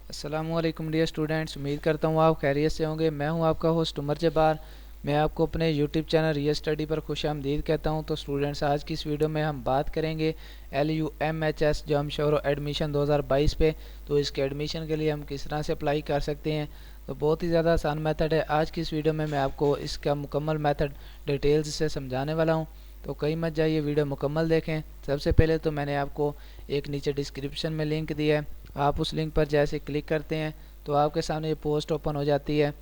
अस्सलामुअलैकुम dear students, उम्मीद करता हूँ आप खैरियत से होंगे। मैं हूँ आपका होस्ट उमर जब्बार। मैं आपको अपने यूट्यूब चैनल रियल स्टडी पर खुशामदीद कहता हूँ। तो स्टूडेंट्स, आज की इस वीडियो में हम बात करेंगे LUMHS जमशोरो एडमिशन 2022 पे। तो इसके एडमिशन के लिए हम किस तरह से अप्लाई कर सकते हैं। तो बहुत ही ज़्यादा आसान मेथड है। आज की इस वीडियो में मैं आपको इसका मुकम्मल मेथड डिटेल्स से समझाने वाला हूँ। तो कहीं मत जाइए, वीडियो मुकम्मल देखें। सबसे पहले तो मैंने आपको एक नीचे डिस्क्रिप्शन में लिंक दिया है। आप उस लिंक पर जैसे क्लिक करते हैं तो आपके सामने ये पोस्ट ओपन हो जाती है,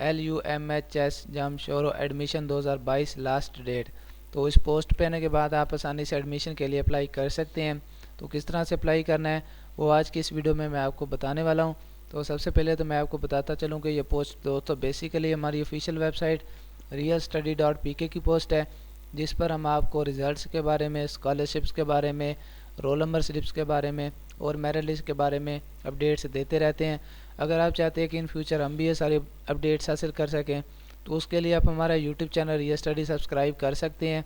LUMHS Jamshoro admission 2022 last date. तो इस पोस्ट पे आने के बाद आप आसानी से एडमिशन के लिए अप्लाई कर सकते हैं। तो किस तरह से अप्लाई करना है वो आज की इस वीडियो में मैं आपको बताने वाला हूँ। तो सबसे पहले तो मैं आपको बताता चलूँ कि ये पोस्ट दोस्तों बेसिकली हमारी ऑफिशियल वेबसाइट realstudy.pk की पोस्ट है, जिस पर हम आपको रिज़ल्ट्स के बारे में, स्कॉलरशिप्स के बारे में, रोल नंबर स्लिप्स के बारे में और मेरिट लिस्ट के बारे में अपडेट्स देते रहते हैं। अगर आप चाहते हैं कि इन फ्यूचर हम भी ये सारे अपडेट्स हासिल कर सकें तो उसके लिए आप हमारा YouTube channel real study subscribe कर सकते हैं,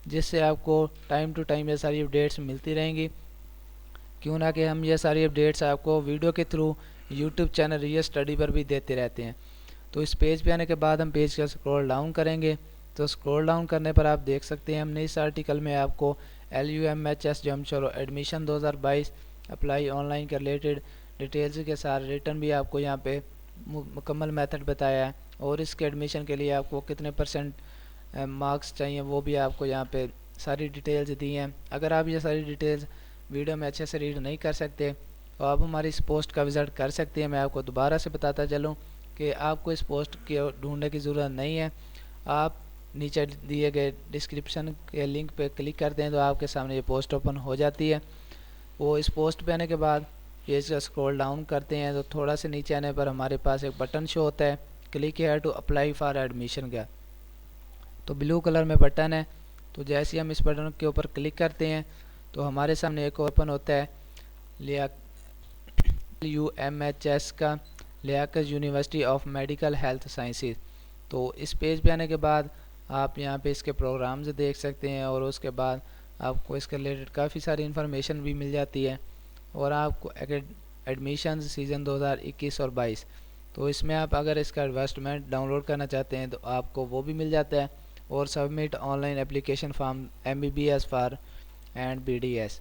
जिससे आपको टाइम टू टाइम ये सारी अपडेट्स मिलती रहेंगी। क्यों ना कि हम ये सारी अपडेट्स आपको वीडियो के through YouTube channel real study पर भी देते रहते हैं। तो इस पेज पे आने के बाद हम पेज का स्क्रॉल डाउन करेंगे। तो स्क्रॉल डाउन करने पर आप देख सकते हैं हमने इस आर्टिकल में आपको LUMHS Jamshoro admission 2022 apply online के रिलेटेड डिटेल्स के साथ रिटर्न भी आपको यहाँ पे मुकम्मल मेथड बताया है, और इसके एडमिशन के लिए आपको कितने परसेंट मार्क्स चाहिए वो भी आपको यहाँ पे सारी डिटेल्स दी हैं। अगर आप ये सारी डिटेल्स वीडियो में अच्छे से रीड नहीं कर सकते तो आप हमारी इस पोस्ट का विज़िट कर सकते हैं। मैं आपको दोबारा से बताता चलूँ कि आपको इस पोस्ट की ढूंढने की ज़रूरत नहीं है। आप नीचे दिए गए डिस्क्रिप्शन के लिंक पे क्लिक करते हैं तो आपके सामने ये पोस्ट ओपन हो जाती है। वो इस पोस्ट पे आने के बाद पेज का स्क्रॉल डाउन करते हैं तो थोड़ा से नीचे आने पर हमारे पास एक बटन शो होता है, click here to apply for admission का। तो ब्लू कलर में बटन है। तो जैसे हम इस बटन के ऊपर क्लिक करते हैं तो हमारे सामने एक ओपन होता है LUMHS का, Liaquat university of medical health sciences. तो इस पेज पे आने के बाद आप यहाँ पे इसके प्रोग्राम्स देख सकते हैं, और उसके बाद आपको इसके रिलेटेड काफ़ी सारी इन्फॉर्मेशन भी मिल जाती है। और आपको एडमिशन सीज़न 2021 और 22, तो इसमें आप अगर इसका इन्वेस्टमेंट डाउनलोड करना चाहते हैं तो आपको वो भी मिल जाता है। और submit online application form MBBS for and BDS।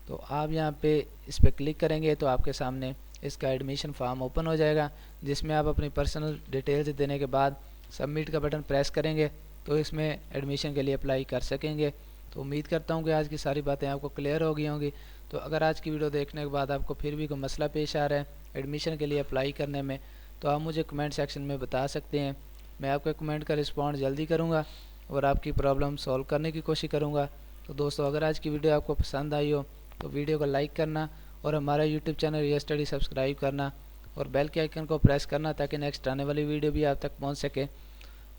तो आप यहाँ पे इस पर क्लिक करेंगे तो आपके सामने इसका एडमिशन फॉर्म ओपन हो जाएगा, जिसमें आप अपनी पर्सनल डिटेल्स देने के बाद सबमिट का बटन प्रेस करेंगे तो इसमें एडमिशन के लिए अप्लाई कर सकेंगे। तो उम्मीद करता हूँ कि आज की सारी बातें आपको क्लियर हो गई होंगी। तो अगर आज की वीडियो देखने के बाद आपको फिर भी कोई मसला पेश आ रहा है एडमिशन के लिए अप्लाई करने में, तो आप मुझे कमेंट सेक्शन में बता सकते हैं। मैं आपके कमेंट का रिस्पॉन्ड जल्दी करूँगा और आपकी प्रॉब्लम सॉल्व करने की कोशिश करूँगा। तो दोस्तों, अगर आज की वीडियो आपको पसंद आई हो तो वीडियो को लाइक करना और हमारा YouTube channel real study subscribe करना और बेल के आइकन को प्रेस करना, ताकि नेक्स्ट आने वाली वीडियो भी आप तक पहुँच सके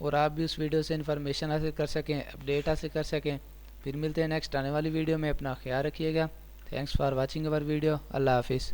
और आप भी उस वीडियो से इन्फॉर्मेशन हासिल कर सकें, अपडेट हासिल कर सकें। फिर मिलते हैं नेक्स्ट आने वाली वीडियो में। अपना ख्याल रखिएगा। Thanks for watching our video. अल्लाह हाफिज़।